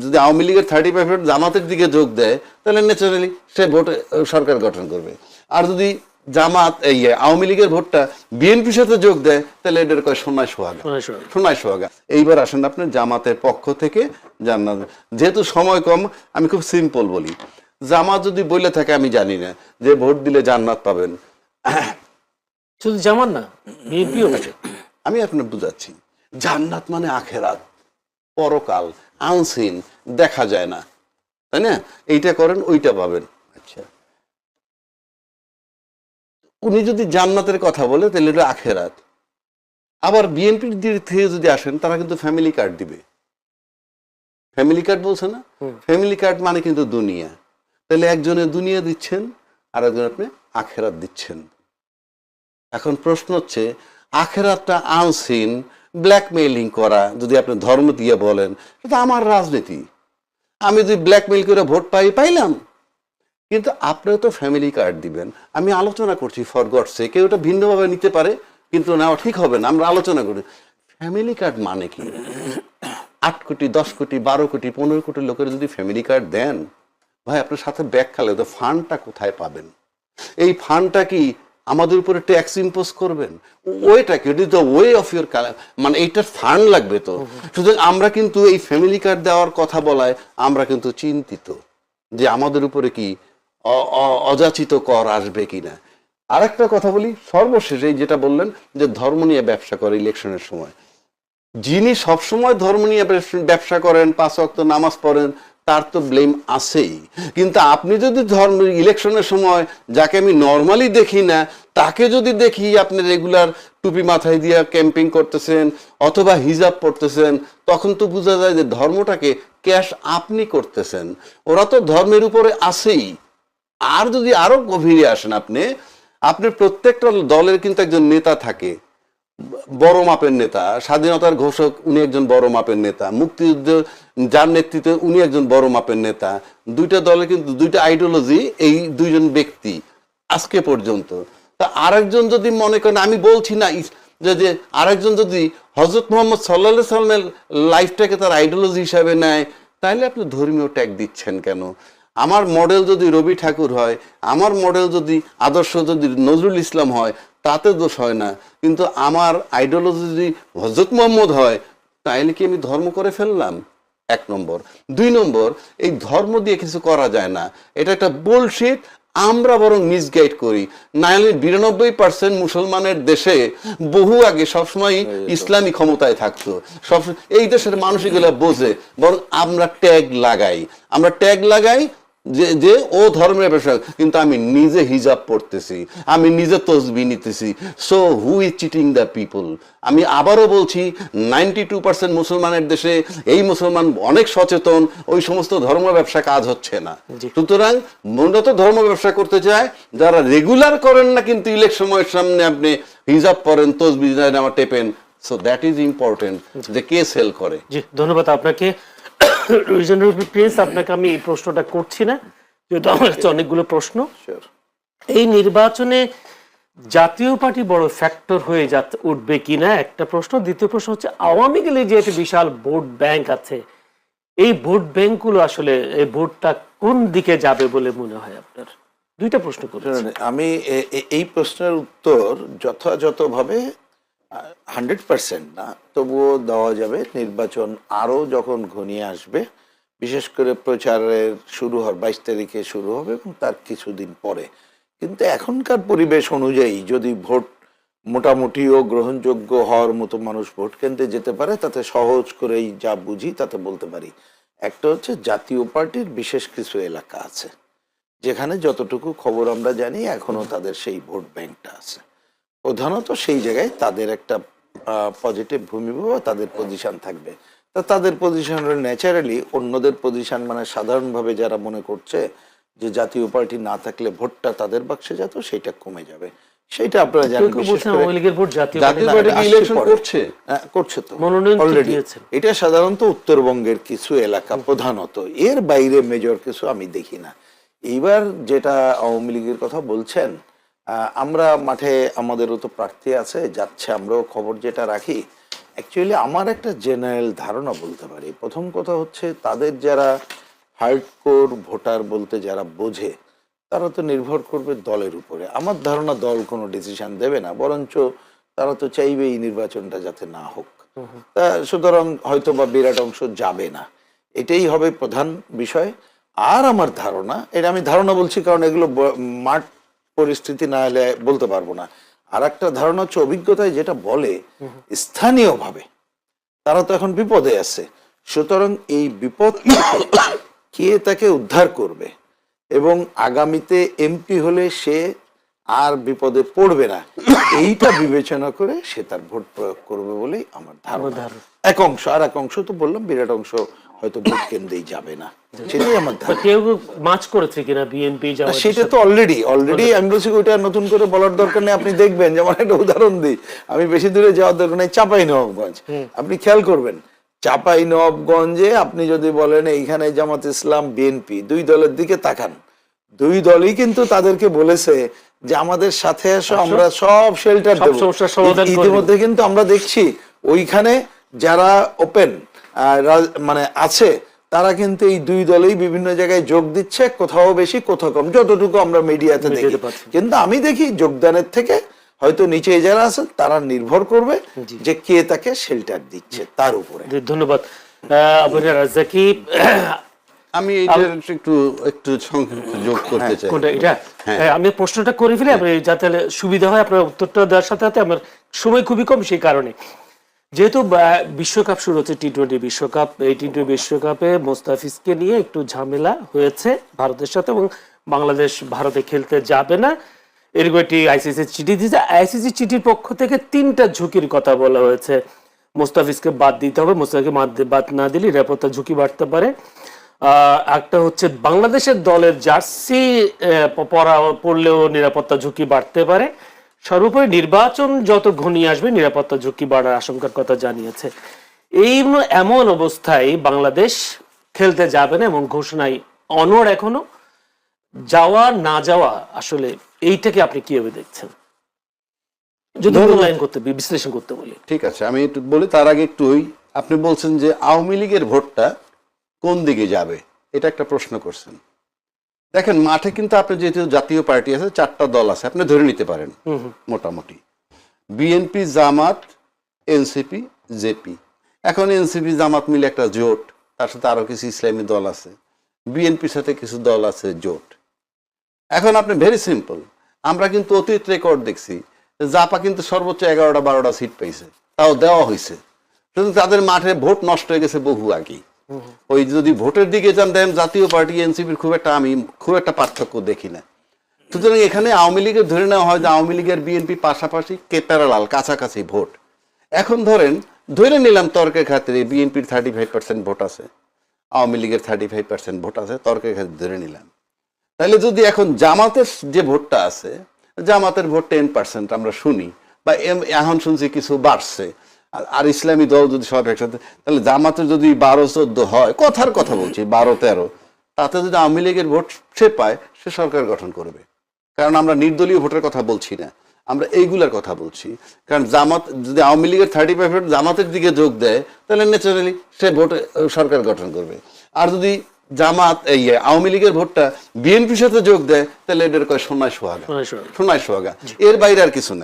যদি আওয়ামী লীগের 35% জামাতের দিকে যোগ দেয় তাহলে ন্যাচারালি সে ভোট সরকার গঠন করবে। আর যদি জামাত আওয়ামী লীগের ভোটটা বিএনপির সাথে যোগ দেয় তাহলে এটার কয় সোনায় সোহাগা, সোনায় সোহাগা। এইবার আসেন আপনি জামাতের পক্ষ থেকে জান্নাত, যেহেতু সময় কম আমি খুব সিম্পল বলি। জামাত যদি বলে থাকে আমি জানি না যে ভোট দিলে জান্নাত পাবেন, শুধু জামাত না বিএনপিও আমি আপনার বুঝাচ্ছি, জান্নাত মানে আখেরাত, পরকাল, আনসিন, দেখা যায় না, তাই না? এইটা করেন ওইটা পাবেন। আচ্ছা, উনি যদি জান্নাতের কথা বলে তাহলে এটা আখেরাত। আবার বিএনপির দিক থেকে যদি আসেন তারা কিন্তু ফ্যামিলি কার্ড দিবে। ফ্যামিলি কার্ড বলছে না, ফ্যামিলি কার্ড মানে কিন্তু দুনিয়া। তাহলে একজনে দুনিয়া দিচ্ছেন আর একজন আপনি আখেরাত দিচ্ছেন। এখন প্রশ্ন হচ্ছে আখেরাতটা আনসিন, ব্ল্যাকমেইলিং করা যদি আপনি ধর্ম দিয়ে বলেন, এটা আমার রাজনীতি, আমি যদি ব্ল্যাকমেইল করে ভোট পাইলাম। কিন্তু আপনিও তো ফ্যামিলি কার্ড দিবেন। আমি আলোচনা করছি ফর গডস সেক, কেউ ওটা ভিন্নভাবে নিতে পারে কিন্তু নেওয়া ঠিক হবে না, আমরা আলোচনা করি। ফ্যামিলি কার্ড মানে কি? 8 কোটি 10 কোটি 12 কোটি 15 কোটি লোকের যদি ফ্যামিলি কার্ড দেন, ভাই আপনার সাথে ব্যাগ খালে তো ফান্ডটা কোথায় পাবেন? এই ফান্ডটা কি আমাদের উপরে ট্যাক্স ইম্পোজ করবেন? ওয়েটা কি, it is the way of your, মানে এইটার ফান্ড লাগবে তো। সুতরাং আমরা কিন্তু এই ফ্যামিলি কার্ড দেওয়ার কথা বলায় আমরা কিন্তু চিন্তিত যে আমাদের উপরে কি অযাচিত কর আসবে কিনা। আর একটা কথা বলি সর্বশেষ, এই যেটা বললেন যে ধর্ম নিয়ে ব্যবসা করে ইলেকশনের সময়, যিনি সবসময় ধর্ম নিয়ে ব্যবসা করেন, 5 ওয়াক্ত নামাজ পড়েন, তার তো ব্লেম আছেই। কিন্তু আপনি যদি ধর্ম ইলেকশনের সময় যাকে আমি নর্মালি দেখি না তাকে যদি দেখি আপনি রেগুলার টুপি মাথায় দিয়ে ক্যাম্পিং করতেছেন অথবা হিজাব পড়তেছেন, তখন তো বোঝা যায় যে ধর্মটাকে ক্যাশ আপনি করতেছেন। ওরা তো ধর্মের উপরে আছেই। আর যদি আরো গভীরে আসেন, আপনি প্রত্যেকটা দলের কিন্তু একজন নেতা থাকে, বড় মাপের নেতা। স্বাধীনতার ঘোষক উনি একজন বড় মাপের নেতা, মুক্তিযুদ্ধ যার নেতৃত্বে উনি একজন বড় মাপের নেতা। দুইটা দলে কিন্তু দুইটা আইডিওলজি, এই দুইজন ব্যক্তি আজকে পর্যন্ত। তা আরেকজন যদি মনে করেন, আমি বলছি না যে আরেকজন যদি হযরত মুহাম্মদ সাল্লাল্লাহু আলাইহি সাল্লামের লাইফটাকে তার আইডিওলজি হিসাবে নেয়, তাহলে আপনি ধর্মীয় ট্যাগ দিচ্ছেন কেন? আমার মডেল যদি রবি ঠাকুর হয়, আমার মডেল যদি আদর্শ যদি নজরুল ইসলাম হয়, তাতে দোষ হয় না। কিন্তু আমার আইডিওলজি যদি হযরত মুহাম্মদ হয়, তাইলে কি আমি ধর্ম করে ফেললাম? 1 নম্বর। 2 নম্বর, এই ধর্ম দিয়ে কিছু করা যায় না, এটা একটা বুলশিট। আমরা বরং মিসগাইড করি। 92% মুসলমানের দেশে বহু আগে সবসময় ইসলামী ক্ষমতায় থাকতো, সব এই দেশের মানুষ এগুলো বোঝে। বরং আমরা ট্যাগ লাগাই যে ও ধর্মের ব্যবসা, কিন্তু আমি নিজে হিজাব পড়তেছি, আমি নিজে তসবিহ নিতেছি। So who is cheating the people? আমি আবারও বলছি, 92% মুসলমানের দেশে এই মুসলমান অনেক সচেতন, ওই সমস্ত ধর্ম ব্যবসা কাজ হচ্ছে না। সুতরাং মূলত ধর্ম ব্যবসা করতে চায় যারা রেগুলার করেন না, কিন্তু ইলেকশন সময়ের সামনে আপনি হিজাব পড়েন, তসবিহ আমার টেপেন। সো দ্যাট ইজ ইম্পর্টেন্ট যে কে সেল করে। জি, ধন্যবাদ আপনাকে প্রিন্স। আপনাকে আমি এই প্রশ্নটা করছি না, যেহেতু আমার কাছে অনেকগুলো প্রশ্ন। এই নির্বাচনে জাতীয় পার্টি বড় ফ্যাক্টর হয়ে উঠবে কিনা একটা প্রশ্ন। দ্বিতীয় প্রশ্ন হচ্ছে আওয়ামী লীগের যে একটা বিশাল ভোট ব্যাংক আছে, এই ভোট ব্যাংকগুলো আসলে এই ভোটটা কোন দিকে যাবে বলে মনে হয় আপনার? দুইটা প্রশ্ন করছেন। আমি এই প্রশ্নের উত্তর যথাযথভাবে 100% না, তবুও দেওয়া যাবে। নির্বাচন আরো যখন ঘনিয়ে আসবে, বিশেষ করে প্রচারের শুরু হয় 22 তারিখে শুরু হবে এবং তার কিছুদিন পরে। কিন্তু এখনকার পরিবেশ অনুযায়ী যদি ভোট মোটামুটিও গ্রহণযোগ্য হওয়ার মতো মানুষ ভোট কেন্দ্রে যেতে পারে, তাতে সহজ করেই যা বুঝি তাতে বলতে পারি। একটা হচ্ছে জাতীয় পার্টির বিশেষ কিছু এলাকা আছে যেখানে যতটুকু খবর আমরা জানি এখনো তাদের সেই ভোট ব্যাংকটা আছে। প্রধানত সেই জায়গায় তাদের একটা পজিটিভ ভূমিকা, তাদের পজিশন থাকবে। তা তাদের পজিশন ন্যাচারালি অন্যদের পজিশন, মানে সাধারণভাবে যারা মনে করছে যে জাতীয় পার্টি না থাকলে ভোটটা তাদের বাক্সে যেত, সেটা কমে যাবে। সেটা আপনারা জানেন, করছে তো অলরেডি। এটা সাধারণত উত্তরবঙ্গের কিছু এলাকা প্রধানত, এর বাইরে মেজর কিছু আমি দেখি না। এইবার যেটা আওয়ামী লীগের কথা বলছেন, আমরা মাঠে আমাদেরও তো প্রার্থী আছে, যাচ্ছে, আমরাও খবর যেটা রাখি, অ্যাকচুয়ালি আমার একটা জেনারেল ধারণা বলতে পারি। প্রথম কথা হচ্ছে তাদের যারা হার্ডকোর ভোটার বলতে যারা বোঝে তারা তো নির্ভর করবে দলের উপরে। আমার ধারণা দল কোনো ডিসিশন দেবে না, বরঞ্চ তারা তো চাইবে এই নির্বাচনটা যাতে না হোক। তা সুতরাং হয়তো বা বিরাট অংশ যাবে না, এটাই হবে প্রধান বিষয়। আর আমার ধারণা, এটা আমি ধারণা বলছি কারণ এগুলো মাঠ পরিস্থিতি না হলে বলতে পারবো না। আর একটা ধারণা হচ্ছে অভিজ্ঞতায় যেটা বলে স্থানীয়ভাবে তারা তো এখন বিপদে আছে, সুতরাং এই বিপদ কে তাকে উদ্ধার করবে এবং আগামীতে এমপি হলে সে আর বিপদে পড়বে না, এইটা বিবেচনা করে সে তার ভোট প্রয়োগ করবে বলেই আমার ধারণা। এক অংশ, আর এক অংশ তো বললাম বিরাট অংশ হয়তো ভোট কেন্দ্রেই যাবে না, সেটাই আমার ধারণা। কেউ মাছ করেছে কিনা বিএনপি? সেটা তো অলরেডি আমি বলছি ওইটা নতুন করে বলার দরকার নেই। আপনি দেখবেন, যেমন একটা উদাহরণ দিই, আমি বেশি দূরে যাওয়ার দরকার নেই, চাঁপাইনবাবগঞ্জ আপনি খেয়াল করবেন, চাঁপাইনবাবগঞ্জে আপনি যদি বলেন এইখানে জামাত ইসলাম বিএনপি দুই দলের দিকে তাকান, দুই দলই কিন্তু তাদেরকে বলেছে যে আমাদের সাথে এসো, আমরা সব শেল্টার দেব। ইতিমধ্যে কিন্তু আমরা দেখছি ওইখানে যারা ওপেন মানে আছে তারা কিন্তু এই দুই দলেই বিভিন্ন জায়গায় যোগ দিচ্ছে, কোথাও বেশি কোথাও কম, যতটুকু আমরা মিডিয়াতে দেখি। কিন্তু আমি দেখি যোগদানের থেকে হয়তো নিচে যারা আছে তারা নির্ভর করবে যে কে তাকে শেল্টার দিচ্ছে তার উপরে। ধন্যবাদ। আমি একটু যোগ করতে চাই। আমি প্রশ্নটা করে ফেলি যাতে সুবিধা হয় আপনার উত্তরটা দেওয়ার সাথে সাথে। আমার সময় খুবই কম, সেই কারণে যেহেতু বিশ্বকাপ শুরু হচ্ছে, টি-20 বিশ্বকাপ, এই টি-20 বিশ্বকাপে মোস্তাফিজকে নিয়ে একটু ঝামেলা হয়েছে ভারতের সাথে এবং বাংলাদেশ ভারতে খেলতে যাবে না, এরকম একটি আইসিসি চিঠি দিয়েছে। আইসিসি চিঠির পক্ষ থেকে 3টা ঝুঁকির কথা বলা হয়েছে। মোস্তাফিজকে বাদ দিতে হবে, মোস্তাফিজকে বাদ না দিলে নিরাপত্তা ঝুঁকি বাড়তে পারে। একটা হচ্ছে বাংলাদেশের দলের জার্সি পড়লেও নিরাপত্তা ঝুঁকি বাড়তে পারে। সর্বোপরি নির্বাচন যত ঘনিয়ে আসবে নিরাপত্তা ঝুঁকি বাড়ার আশঙ্কার কথা জানিয়েছে। এমন অবস্থায় বাংলাদেশ খেলতে যাবে না এবং ঘোষণায় অনড় এখনো। যাওয়া না যাওয়া আসলে এইটাকে আপনি কিভাবে দেখছেন, যদি বিশ্লেষণ করতে বলি? ঠিক আছে, আমি একটু বলি। তার আগে একটু আপনি বলছেন যে আওয়ামী লীগের ভোটটা কোন দিকে যাবে, এটা একটা প্রশ্ন করছেন। দেখেন, মাঠে কিন্তু আপনি যেহেতু জাতীয় পার্টি আছে, 4টা দল আছে, আপনি ধরে নিতে পারেন মোটামুটি বিএনপি, জামাত, এনসিপি, জেপি। এখন এনসিপি জামাত মিলে একটা জোট, তার সাথে আরো কিছু ইসলামী দল আছে, বিএনপির সাথে কিছু দল আছে জোট। এখন আপনি ভেরি সিম্পল, আমরা কিন্তু অতীত রেকর্ড দেখছি, জাপা কিন্তু সর্বোচ্চ 11-12টা সিট পাইছে, তাও দেওয়া হয়েছে, কিন্তু তাদের মাঠে ভোট নষ্ট হয়ে গেছে বহু আগেই। ওই যদি ভোটের দিকে যান, দেখেন জাতীয় পার্টি এনসিপির আমি খুব একটা পার্থক্য দেখি না। সুতরাং এখানে আওয়ামী লীগের ধরে নেওয়া হয় যে আওয়ামী লীগের বিএনপি পাশাপাশি প্যারালাল কাছাকাছি ভোট। এখন ধরে নিলাম তর্কের খাতিরে বিএনপির 35% ভোট আছে, আওয়ামী লীগের 35% ভোট আছে, তর্কের খাতিরে ধরে নিলাম। তাহলে যদি এখন জামাতের যে ভোটটা আছে, জামাতের ভোট 10% আমরা শুনি, বা এখন শুনছি কিছু বাড়ছে, আর ইসলামী দল যদি সব একসাথে, তাহলে জামাতের যদি 12-14 হয়, কথার কথা বলছি 12-13, তাতে যদি আওয়ামী লীগের ভোট সে পায়, সে সরকার গঠন করবে। কারণ আমরা নির্দলীয় ভোটের কথা বলছি না, আমরা এইগুলার কথা বলছি। কারণ জামাত যদি আওয়ামী লীগের 35% জামাতের দিকে যোগ দেয়, তাহলে ন্যাচারালি সে ভোটে সরকার গঠন করবে। আর যদি জামাত আওয়ামী লীগের ভোটটা বিএনপির সাথে যোগ দেয়, তাহলে এদের কয় সোনায় সোহাগা, সোনায় সোহাগা, এর বাইরে আর কিছু না।